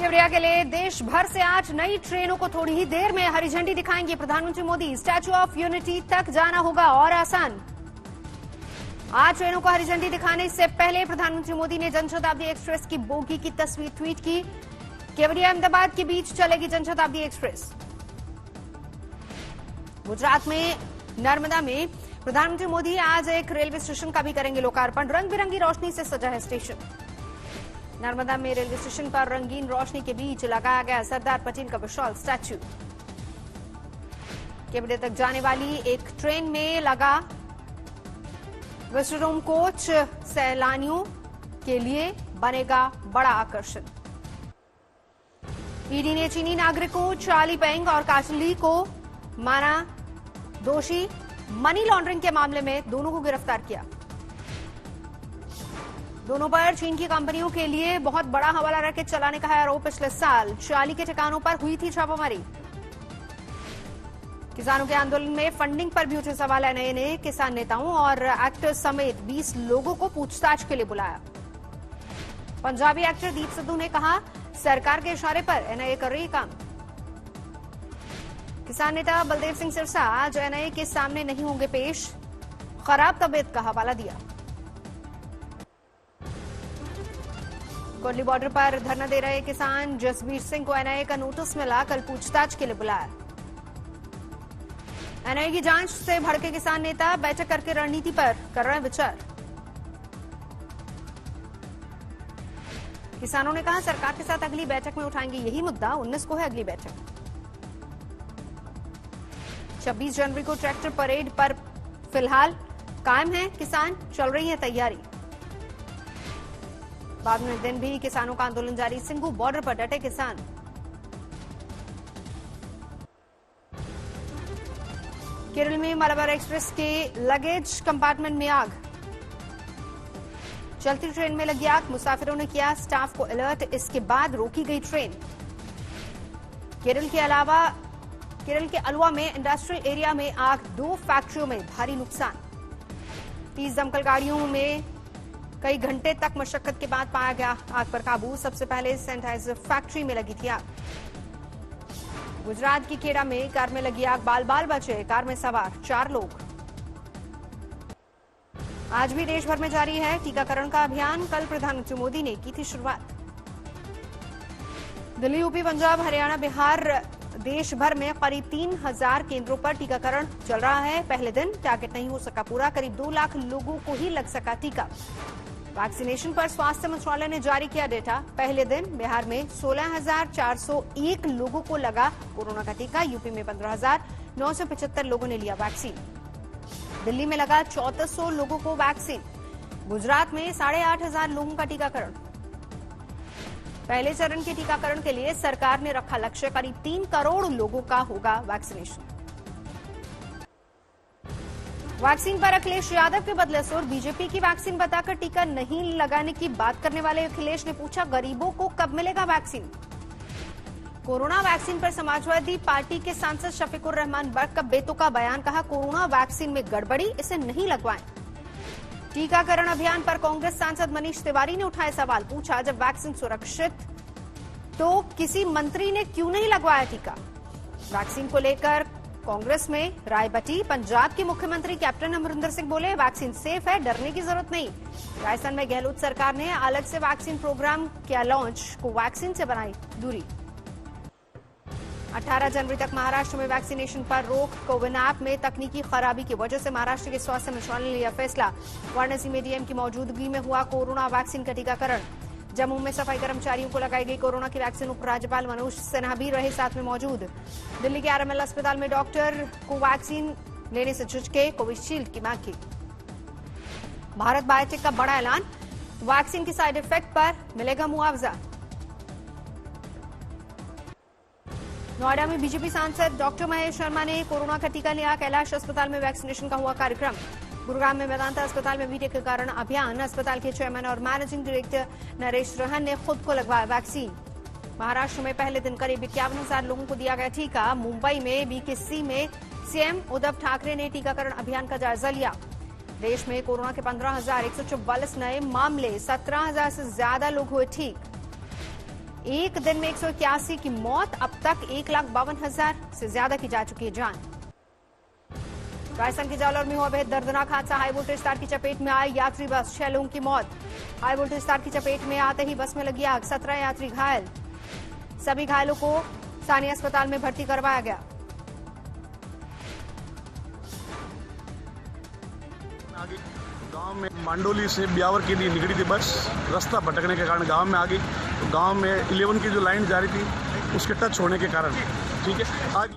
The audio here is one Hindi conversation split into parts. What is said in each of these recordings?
केवड़िया के लिए देश भर से आज नई ट्रेनों को थोड़ी ही देर में हरी झंडी दिखाएंगे प्रधानमंत्री मोदी। स्टैच्यू ऑफ यूनिटी तक जाना होगा और आसान। आज ट्रेनों को हरी झंडी दिखाने से पहले प्रधानमंत्री मोदी ने जनशताब्दी एक्सप्रेस की बोगी की तस्वीर ट्वीट की। केवड़िया अहमदाबाद के बीच चलेगी जनशताब्दी एक्सप्रेस। गुजरात में नर्मदा में प्रधानमंत्री मोदी आज एक रेलवे स्टेशन का भी करेंगे लोकार्पण। रंग बिरंगी रोशनी से सजा है स्टेशन। नर्मदा में रेलवे स्टेशन पर रंगीन रोशनी के बीच लगाया गया सरदार पटेल का विशाल स्टैच्यू। केवड़िया तक जाने वाली एक ट्रेन में लगा विस्टाडोम कोच सैलानियों के लिए बनेगा बड़ा आकर्षण। ईडी ने चीनी नागरिकों चार्ली पेंग और काचली को माना दोषी। मनी लॉन्ड्रिंग के मामले में दोनों को गिरफ्तार किया। दोनों पर चीन की कंपनियों के लिए बहुत बड़ा हवाला रैकेट चलाने का है आरोप। पिछले साल चार्ली के ठिकानों पर हुई थी छापामारी। किसानों के आंदोलन में फंडिंग पर भी उठे सवाल। एनआईए ने किसान नेताओं और एक्टर्स समेत 20 लोगों को पूछताछ के लिए बुलाया। पंजाबी एक्टर दीप सिद्धू ने कहा, सरकार के इशारे पर एनआईए कर रही काम। किसान नेता बलदेव सिंह सिरसा आज एनआईए के सामने नहीं होंगे पेश। खराब तबीयत का हवाला दिया। कोटली बॉर्डर पर धरना दे रहे किसान जसबीर सिंह को एनआईए का नोटिस मिला। कल पूछताछ के लिए बुलाया। एनआईए की जांच से भड़के किसान नेता बैठक करके रणनीति पर कर रहे हैं विचार। किसानों ने कहा, सरकार के साथ अगली बैठक में उठाएंगे यही मुद्दा। 19 को है अगली बैठक। 26 जनवरी को ट्रैक्टर परेड पर फिलहाल कायम है किसान। चल रही है तैयारी। बाद में दिन भी किसानों का आंदोलन जारी। सिंघू बॉर्डर पर डटे किसान। केरल में मलाबार एक्सप्रेस के लगेज कंपार्टमेंट में आग। चलती ट्रेन में लगी आग। मुसाफिरों ने किया स्टाफ को अलर्ट। इसके बाद रोकी गई ट्रेन। केरल के अलवा में इंडस्ट्रियल एरिया में आग। 2 फैक्ट्रियों में भारी नुकसान। 30 दमकल गाड़ियों में कई घंटे तक मशक्कत के बाद पाया गया आग पर काबू। सबसे पहले सैनिटाइजर फैक्ट्री में लगी थी आग। गुजरात की खेड़ा में कार में लगी आग। बाल बाल बचे कार में सवार 4 लोग। आज भी देश भर में जारी है टीकाकरण का अभियान। कल प्रधानमंत्री मोदी ने की थी शुरुआत। दिल्ली, यूपी, पंजाब, हरियाणा, बिहार देश भर में करीब 3000 केंद्रों पर टीकाकरण चल रहा है। पहले दिन टारगेट नहीं हो सका पूरा। करीब 2 लाख लोगों को ही लग सका टीका। वैक्सीनेशन पर स्वास्थ्य मंत्रालय ने जारी किया डेटा। पहले दिन बिहार में 16,401 लोगों को लगा कोरोना का टीका। यूपी में 15,975 लोगों ने लिया वैक्सीन। दिल्ली में लगा 3400 लोगों को वैक्सीन। गुजरात में 8,500 लोगों का टीकाकरण। पहले चरण के टीकाकरण के लिए सरकार ने रखा लक्ष्य। करीब 3 करोड़ लोगों का होगा वैक्सीनेशन। वैक्सीन पर अखिलेश यादव के बदले सुर। बीजेपी की वैक्सीन बताकर टीका नहीं लगाने की बात करने वाले अखिलेश ने पूछा, गरीबों को कब मिलेगा वैक्सीन। कोरोना वैक्सीन पर समाजवादी पार्टी के सांसद शफीकुर रहमान बर्क का बेतुका बयान। कहा, कोरोना वैक्सीन में गड़बड़ी, इसे नहीं लगवाएं। टीकाकरण अभियान पर कांग्रेस सांसद मनीष तिवारी ने उठाए सवाल। पूछा, जब वैक्सीन सुरक्षित तो किसी मंत्री ने क्यों नहीं लगवाया टीका। वैक्सीन को लेकर कांग्रेस में राय बटी। पंजाब के मुख्यमंत्री कैप्टन अमरिंदर सिंह बोले, वैक्सीन सेफ है, डरने की जरूरत नहीं। राजस्थान में गहलोत सरकार ने अलग से वैक्सीन प्रोग्राम किया लॉन्च। को वैक्सीन से बनाई दूरी। 18 जनवरी तक महाराष्ट्र में वैक्सीनेशन पर रोक। कोविन ऐप में तकनीकी खराबी की वजह से महाराष्ट्र के स्वास्थ्य मंत्रालय ने लिया फैसला। वाराणसी में डीएम की मौजूदगी में हुआ कोरोना वैक्सीन का टीकाकरण। जम्मू में सफाई कर्मचारियों को लगाई गई कोरोना की वैक्सीन। उपराज्यपाल मनोज सिन्हा भी रहे साथ में मौजूद। दिल्ली के आरएमएल अस्पताल में डॉक्टर को वैक्सीन लेने से झुझके। कोविशील्ड की मांग की। भारत बायोटेक का बड़ा ऐलान। वैक्सीन की साइड इफेक्ट पर मिलेगा मुआवजा। नोएडा में बीजेपी सांसद डॉक्टर महेश शर्मा ने कोरोना का टीका लिया। कैलाश अस्पताल में वैक्सीनेशन का हुआ कार्यक्रम। गुरुग्राम में वेदांता अस्पताल में भी टीकाकरण अभियान। अस्पताल के चेयरमैन और मैनेजिंग डायरेक्टर नरेश रहन ने खुद को लगवाया वैक्सीन। महाराष्ट्र में पहले दिन करीब 51,000 लोगों को दिया गया टीका। मुंबई में बीकेसी में सीएम उद्धव ठाकरे ने टीकाकरण अभियान का जायजा लिया। देश में कोरोना के 15,144 नए मामले, 17,000 से ज्यादा लोग हुए ठीक। एक दिन में 181 की मौत, अब तक 1,52,000 से ज्यादा की जा चुकी है जान। राजस्थान के जालौर में हुआ बेहद दर्दनाक हादसा। हाई वोल्टेज तार की चपेट में आई यात्री बस, 6 लोगों की मौत। हाई वोल्टेज तार की चपेट में आते ही बस में लगी आग, 17 यात्री घायल। सभी घायलों को स्थानीय अस्पताल में भर्ती करवाया गया। गांव में मांडोली से ब्यावर के लिए निकली थी बस, रास्ता भटकने के कारण गांव में आ गई। तो गांव में 11 की जो लाइन जा रही थी उसके टच होने के कारण, ठीक है। आज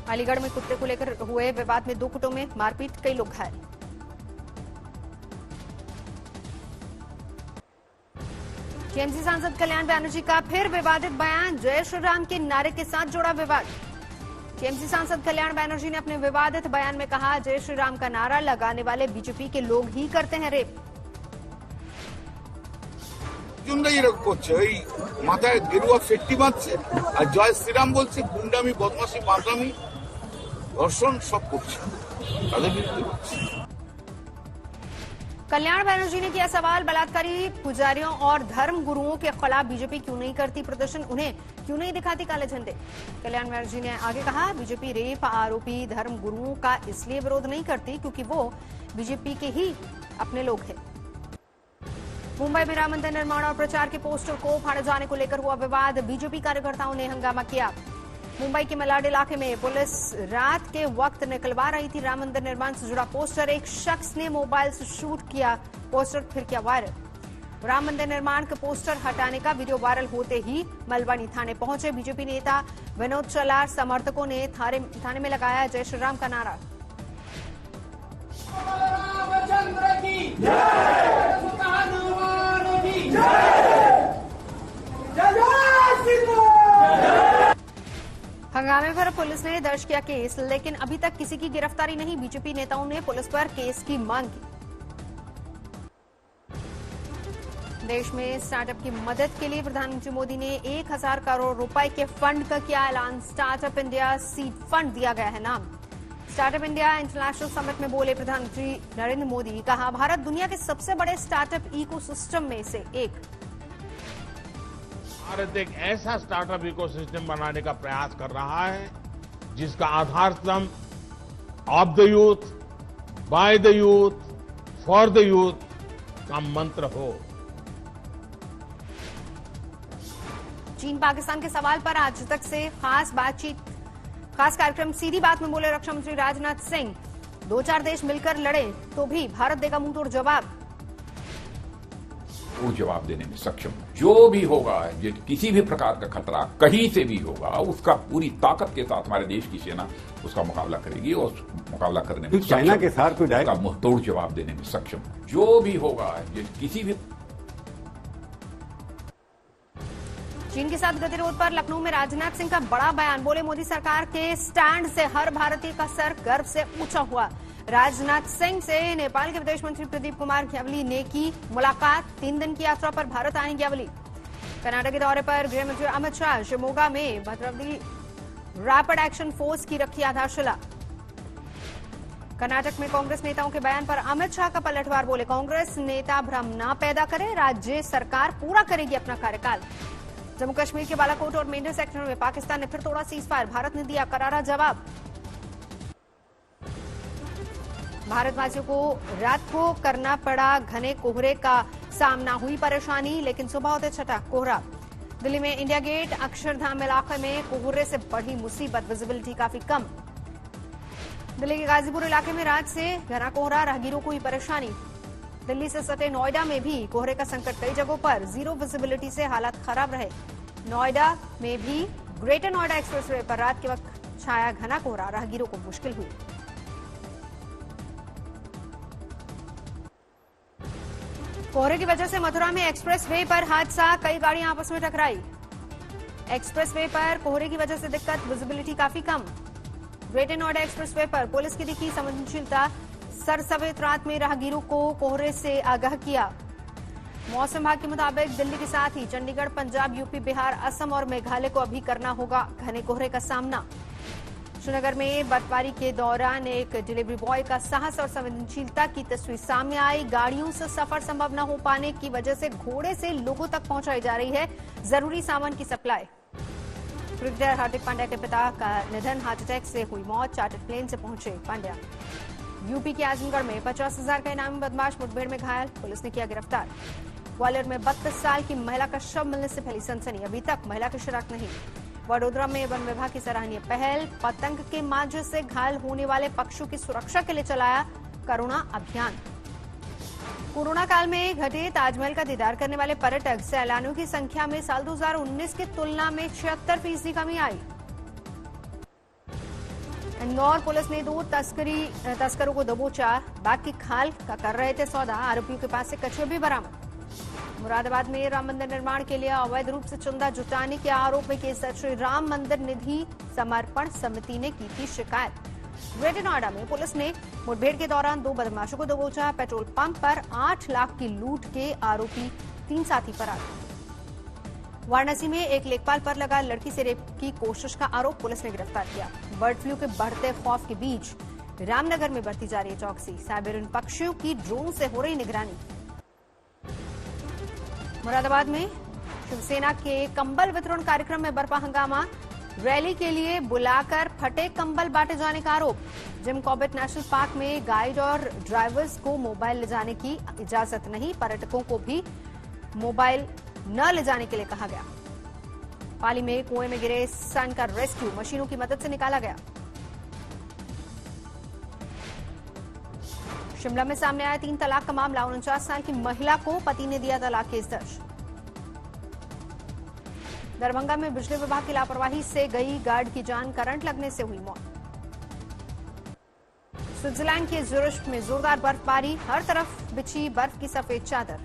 अलीगढ़ में कुत्ते को लेकर हुए विवाद में 2 गुटों में मारपीट, कई लोग घायल। टीएमसी सांसद कल्याण बैनर्जी का फिर विवादित बयान, जय श्री राम के नारे के साथ जोड़ा विवाद। टीएमसी सांसद कल्याण बैनर्जी ने अपने विवादित बयान में कहा, जय श्री राम का नारा लगाने वाले बीजेपी के लोग ही करते हैं रेप। মাথায় গেরুয়া ফেট্টি বাঁধছে আর জয় শ্রীরাম বলছে, গুন্ডামি, বদমাশি, মাতরামি, ধর্ষণ সব করছে, তাদের বিরুদ্ধে করছে। कल्याण बैनर्जी ने किया सवाल, बलात्कारी पुजारियों और धर्म गुरुओं के खिलाफ बीजेपी क्यों नहीं करती प्रदर्शन, उन्हें क्यों नहीं दिखाती काले झंडे। कल्याण बैनर्जी ने आगे कहा, बीजेपी रेप आरोपी धर्म गुरुओं का इसलिए विरोध नहीं करती क्योंकि वो बीजेपी के ही अपने लोग हैं। मुंबई में राम मंदिर निर्माण और प्रचार के पोस्टर को फाड़े जाने को लेकर हुआ विवाद, बीजेपी कार्यकर्ताओं ने हंगामा किया। मुंबई के मलाड इलाके में पुलिस रात के वक्त निकलवा रही थी राम मंदिर निर्माण से जुड़ा पोस्टर। एक शख्स ने मोबाइल से शूट किया पोस्टर, फिर किया वायरल। राम मंदिर निर्माण के पोस्टर हटाने का वीडियो वायरल होते ही मलवानी थाने पहुंचे बीजेपी नेता विनोद चलार समर्थकों ने थाने में लगाया जय श्री राम का नारा। हंगामे पर पुलिस ने दर्ज किया केस, लेकिन अभी तक किसी की गिरफ्तारी नहीं। बीजेपी नेताओं ने पुलिस पर केस की मांग की। देश में स्टार्टअप की मदद के लिए प्रधानमंत्री मोदी ने 1,000 करोड़ रुपए के फंड का किया ऐलान। स्टार्टअप इंडिया सीड फंड दिया गया है नाम। स्टार्टअप इंडिया इंटरनेशनल समिट में बोले प्रधानमंत्री नरेंद्र मोदी, कहा भारत दुनिया के सबसे बड़े स्टार्टअप इकोसिस्टम में से एक। भारत एक ऐसा स्टार्टअप इकोसिस्टम बनाने का प्रयास कर रहा है जिसका आधार स्तंभ of the youth, by the youth, for the youth का मंत्र हो। चीन पाकिस्तान के सवाल पर आज तक से खास कार्यक्रम सीधी बात में बोले रक्षा मंत्री राजनाथ सिंह, 2-4 देश मिलकर लड़े तो भी भारत देगा मुंह तोड़ जवाब। वो जवाब देने में सक्षम, जो भी होगा, किसी भी प्रकार का खतरा कहीं से भी होगा, उसका पूरी ताकत के साथ हमारे देश की सेना उसका मुकाबला करेगी और मुकाबला करने में चाइना के साथ कोई उसका मुंहतोड़ जवाब देने में सक्षम, जो भी होगा, किसी भी। चीन के साथ गतिरोध पर लखनऊ में राजनाथ सिंह का बड़ा बयान, बोले मोदी सरकार के स्टैंड से हर भारतीय का सर गर्व से ऊंचा हुआ। राजनाथ सिंह से नेपाल के विदेश मंत्री प्रदीप कुमार ग्यावली ने की मुलाकात। 3 दिन की यात्रा पर भारत आए ग्यावली। कर्नाटक के दौरे पर गृह मंत्री अमित शाह शिवमोगा में भद्रावती रैपिड एक्शन फोर्स की रखी आधारशिला। कर्नाटक में कांग्रेस नेताओं के बयान पर अमित शाह का पलटवार, बोले कांग्रेस नेता भ्रम न पैदा करे, राज्य सरकार पूरा करेगी अपना कार्यकाल। जम्मू कश्मीर के बालाकोट और मेंढर सेक्टर में पाकिस्तान ने फिर तोड़ा सीजफायर, भारत ने दिया करारा जवाब। भारतवासियों को रात को करना पड़ा घने कोहरे का सामना, हुई परेशानी, लेकिन सुबह होते छटा कोहरा। दिल्ली में इंडिया गेट अक्षरधाम इलाके में कोहरे से बढ़ी मुसीबत, विजिबिलिटी काफी कम। दिल्ली के गाजीपुर इलाके में रात से घना कोहरा, राहगीरों को हुई परेशानी। दिल्ली से सटे नोएडा में भी कोहरे का संकट, कई जगहों पर जीरो विजिबिलिटी से हालात खराब रहे। नोएडा में भी ग्रेटर नोएडा एक्सप्रेसवे पर रात के वक्त छाया घना कोहरा, राहगीरों को मुश्किल हुई। कोहरे की वजह से मथुरा में एक्सप्रेसवे पर हादसा, कई गाड़ियां आपस में टकराई। एक्सप्रेसवे पर कोहरे की वजह से दिक्कत, विजिबिलिटी काफी कम। ग्रेटर नोएडा एक्सप्रेसवे पर पुलिस की दिखी संवेदनशीलता, सरसवेत रात में राहगीरों को कोहरे से आगाह किया। मौसम विभाग के मुताबिक दिल्ली के साथ ही चंडीगढ़, पंजाब, यूपी, बिहार, असम और मेघालय को अभी करना होगा घने कोहरे का सामना। श्रीनगर में बर्फबारी के दौरान एक डिलीवरी बॉय का साहस और संवेदनशीलता की तस्वीर सामने आई। गाड़ियों से सफर संभव न हो पाने की वजह से घोड़े से लोगों तक पहुंचाई जा रही है जरूरी सामान की सप्लाई। क्रिकेटर हार्दिक पांड्या के पिता का निधन, हार्ट अटैक से हुई मौत। चार्टर्ड प्लेन से पहुंचे पांड्या। यूपी के आजमगढ़ में 50,000 का इनामी बदमाश मुठभेड़ में घायल, पुलिस ने किया गिरफ्तार। ग्वालियर में 32 साल की महिला का शव मिलने से फैली सनसनी, अभी तक महिला की शिनाख्त नहीं। वडोदरा में वन विभाग की सराहनीय पहल, पतंग के मांझे से घायल होने वाले पक्षियों की सुरक्षा के लिए चलाया करुणा अभियान। कोरोना काल में घटे ताजमहल का दीदार करने वाले पर्यटक सैलानियों की संख्या में साल 2019 की तुलना में 76% कमी आई। इंदौर पुलिस ने 2 तस्करों को दबोचा, बाग की खाल का कर रहे थे सौदा, आरोपियों के पास से कछुए भी बरामद। मुरादाबाद में राम मंदिर निर्माण के लिए अवैध रूप से चंदा जुटाने के आरोप में केस दर्ज। श्री राम मंदिर निधि समर्पण समिति ने की थी शिकायत। ग्रेटर नोएडा में पुलिस ने मुठभेड़ के दौरान 2 बदमाशों को दबोचा। पेट्रोल पंप पर 8 लाख की लूट के आरोपी 3 साथी फरार। वाराणसी में एक लेखपाल पर लगा लड़की से रेप की कोशिश का आरोप, पुलिस ने गिरफ्तार किया। बर्ड फ्लू के बढ़ते खौफ के बीच रामनगर में बढ़ती जा रही है चौकसी। साइबेरियन पक्षियों की ड्रोन से हो रही निगरानी। मुरादाबाद में शिवसेना के कंबल वितरण कार्यक्रम में बरपा हंगामा, रैली के लिए बुलाकर फटे कंबल बांटे जाने का आरोप। जिम कॉर्बेट नेशनल पार्क में गाइड और ड्राइवर्स को मोबाइल ले जाने की इजाजत नहीं, पर्यटकों को भी मोबाइल न ले जाने के लिए कहा गया। पाली में कुएं में गिरे सन का रेस्क्यू मशीनों की मदद से निकाला गया। शिमला में सामने आया 3 तलाक का मामला, 49 साल की महिला को पति ने दिया तलाक, केस दर्ज। दरभंगा में बिजली विभाग की लापरवाही से गई गार्ड की जान, करंट लगने से हुई मौत। स्विट्जरलैंड के ज़ुरिच में जोरदार बर्फबारी, हर तरफ बिछी बर्फ की सफेद चादर।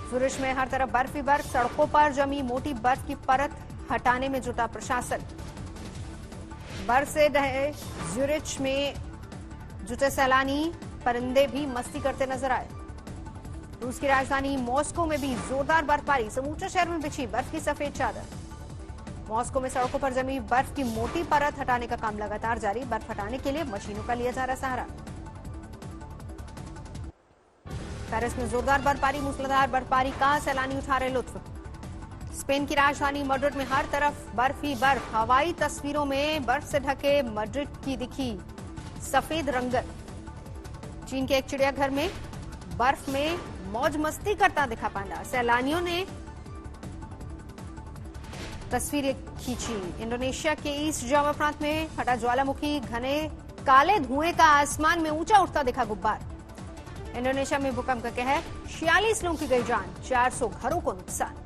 ज़ुरिच में हर तरफ बर्फ ही बर्फ, सड़कों पर जमी मोटी बर्फ की परत हटाने में जुटा प्रशासन। बर्फ से ढहे ज़ुरिच में जुटे सैलानी परिंदे भी मस्ती करते नजर आए। रूस की राजधानी मॉस्को में भी जोरदार बर्फबारी, समूचे शहर में बिछी बर्फ की सफेद चादर। मॉस्को में सड़कों पर जमी बर्फ की मोटी परत हटाने का काम लगातार जारी, बर्फ हटाने के लिए मशीनों का लिया जा रहा सहारा। पेरिस में जोरदार बर्फबारी, मूसलाधार बर्फबारी का सैलानी उठा रहे लुत्फ। स्पेन की राजधानी मैड्रिड में हर तरफ बर्फ ही बर्फ, हवाई तस्वीरों में बर्फ से ढके मैड्रिड की दिखी सफेद रंगत। चीन के एक चिड़ियाघर में बर्फ में मौज मस्ती करता दिखा पांडा, सैलानियों ने तस्वीरें खींची। इंडोनेशिया के ईस्ट जावा प्रांत में फटा ज्वालामुखी, घने काले धुएं का आसमान में ऊंचा उठता दिखा गुब्बार। इंडोनेशिया में भूकंप का कहर, 46 लोगों की गई जान, 400 घरों को नुकसान।